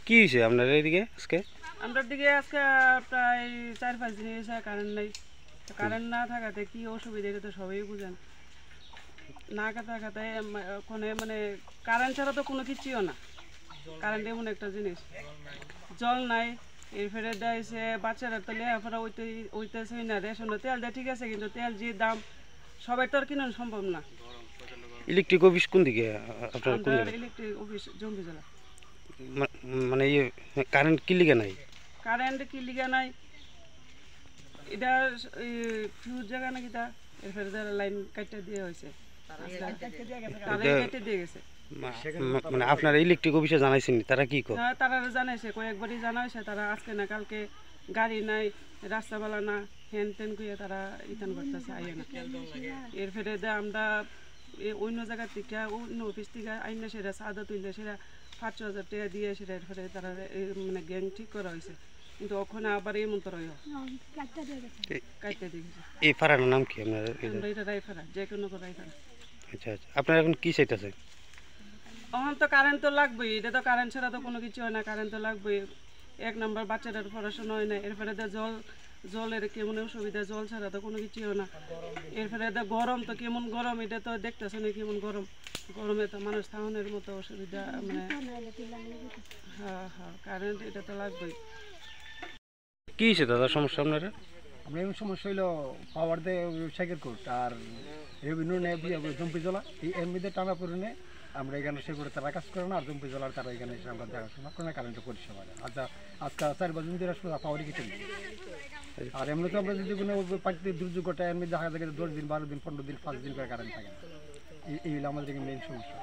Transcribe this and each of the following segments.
কি হয়েছে আপনার এইদিকে আজকে? আমরার দিকে আজকে প্রায় 4-5 দিন হয়েছে কারেন্ট নাই। কারেন্ট না থাকাতে কি অসুবিধা এটা তো সবাই বুঝেন। না থাকাতে ওখানে মানে কারেন্ট ছাড়া তো কোনো কিছুও না। কারেন্ট এমন একটা জিনিস, জল নাই। এরপরে দেয়ছে বাচ্চারা তো লেখাপড়া ওইতেছে না। রেশনে তেল দেয় ঠিক আছে, কিন্তু তেল যে দাম সবাই তো আর কিনা সম্ভব না। ইলেকট্রিক অফিস কোন দিকে আপনার? কোন আমাদের জায়গায়? ইলেকট্রিক অফিস জম্বি জেলা। মানে ইয়ে কারেন্ট কি লিগে নাই? কারেন্ট কি লিগা নাই এটা ফিউজ জায়গা নাকি তা এরপরে লাইন কাটতে দিয়ে হয়েছে, তারাই কেটে দিয়ে গেছে। মানে আপনারা ইলেকট্রিক অফিসে জানাইছেন তারা কি কয়? হ্যাঁ, তারা জানাইছে, কয়েকবারই জানাইছে। তারা আজকে না কালকে গাড়ি নাই, রাস্তাবেলা না, হ্যান ত্যান করে তারা ইতান করতেছে আইয়ে না। এরপরে আমরা অন্য জায়গার থেকে অন্য অফিস থেকে আইনে সেটা চাঁদা তুললে সেটা 5,000 টাকা দিয়ে সেটা এরপরে তারা মানে গ্যাং ঠিক করা হয়েছে, কিন্তু ওখানে আবার এই মন্ত্র কাটতে দিয়েছে। এই ফাড়ার নাম কি আপনার? আমরা এটা রায়ফাড়া, যে কোনো রায়ফাড়া। আচ্ছা আচ্ছা, আপনার এখন কি চাইতেছে? এখন তো কারেন্ট তো লাগবেই, এটা তো কারেন্ট ছাড়া তো কোনো কিছু হয় না। কারেন্ট তো লাগবেই। 1 নম্বর বাচ্চাদের পড়াশোনা হয় না, এরপরে জলের কেমন অসুবিধা, জল ছাড়া তো কোনো কিছু হয় না। এরপরে গরম তো কেমন গরম, এটা তো দেখতেছে না কেমন গরম। গরমে তো মানুষ থাউনের মতো অসুবিধা, মানে হ্যাঁ হ্যাঁ, কারেন্ট এটা তো লাগবেই। কি হয়েছে দাদা সমস্যা আপনারা? আমরা এমন সমস্যা হইলো পাওয়ার দিয়ে সাইকেল কোর্ট আর রেভিনিউ নেই জম্পি জলা এই এমনিতে টানা পড়ে আমরা এখানে সে করে তারা কাজ করে না, আর জম্পি জলার তারা এখানে এসে আমরা দেখাশোনা করে না, কারেন্টের পরিষেবা দেয়। আচ্ছা, আজকে 4 বছর ধরে পাওয়ারই কেটে দিচ্ছে। আর এমনিতে আমরা যদি কোনো প্রাকৃতিক দুর্যোগ ঘটায় এমনি দেখা যায় 10 দিন 12 দিন 15 দিন 5 দিন করে কারেন্ট থাকে না। এই হলো আমাদের মেইন সমস্যা।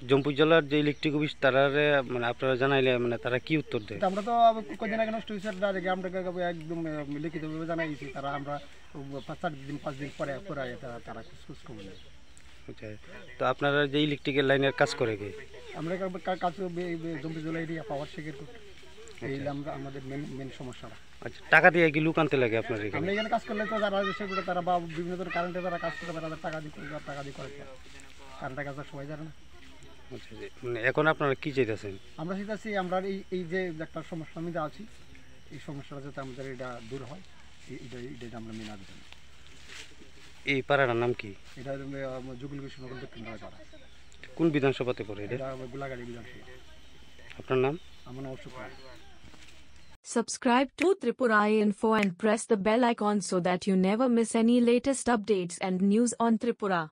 জম্পুই জেলার যে ইলেকট্রিক অফিস তারা মানে আপনারা জানাইলে মানে তারা কি উত্তর দেয়? আমরা তো কদিন আগে নষ্ট হয়েছে, আমরা একদম লিখিতভাবে জানাইছি। তারা আমরা 5 দিন পরে তারা খোঁজ খবর নেয়। আচ্ছা, তো আপনারা যে ইলেকট্রিকের লাইনের কাজ করে কে? আমরা কাজ জম্পি জলা এরিয়া পাওয়ার শেখের এই আমরা আমাদের মেন সমস্যা। আচ্ছা, টাকা দিয়ে কি লুক আনতে লাগে আপনার এখানে? আমরা এখানে কাজ করলে তো যারা সেগুলো তারা বা বিভিন্ন ধরনের কারেন্টে যারা কাজ করে তারা টাকা দিয়ে করে কারেন্টের কাজ সবাই জানে না। আচ্ছা, মানে এখন আপনারা কি চাইতেছেন? আমরা চাইতেছি আমরা এই যে একটা সমস্যা আমি আছি, এই সমস্যাটা যাতে আমাদের এটা দূর হয়, এটা আমরা মেনে আবেদন। এই পাড়াটার নাম কি? এটা যুগল বিষ্ণুনগর দক্ষিণ পাড়া। কোন বিধানসভাতে পড়ে এটা? গোলাগাড়ি বিধানসভা। আপনার নাম? আমার নাম অশোক রায়। Subscribe to Tripura Info and press the bell icon so that you never miss any latest updates and news on Tripura.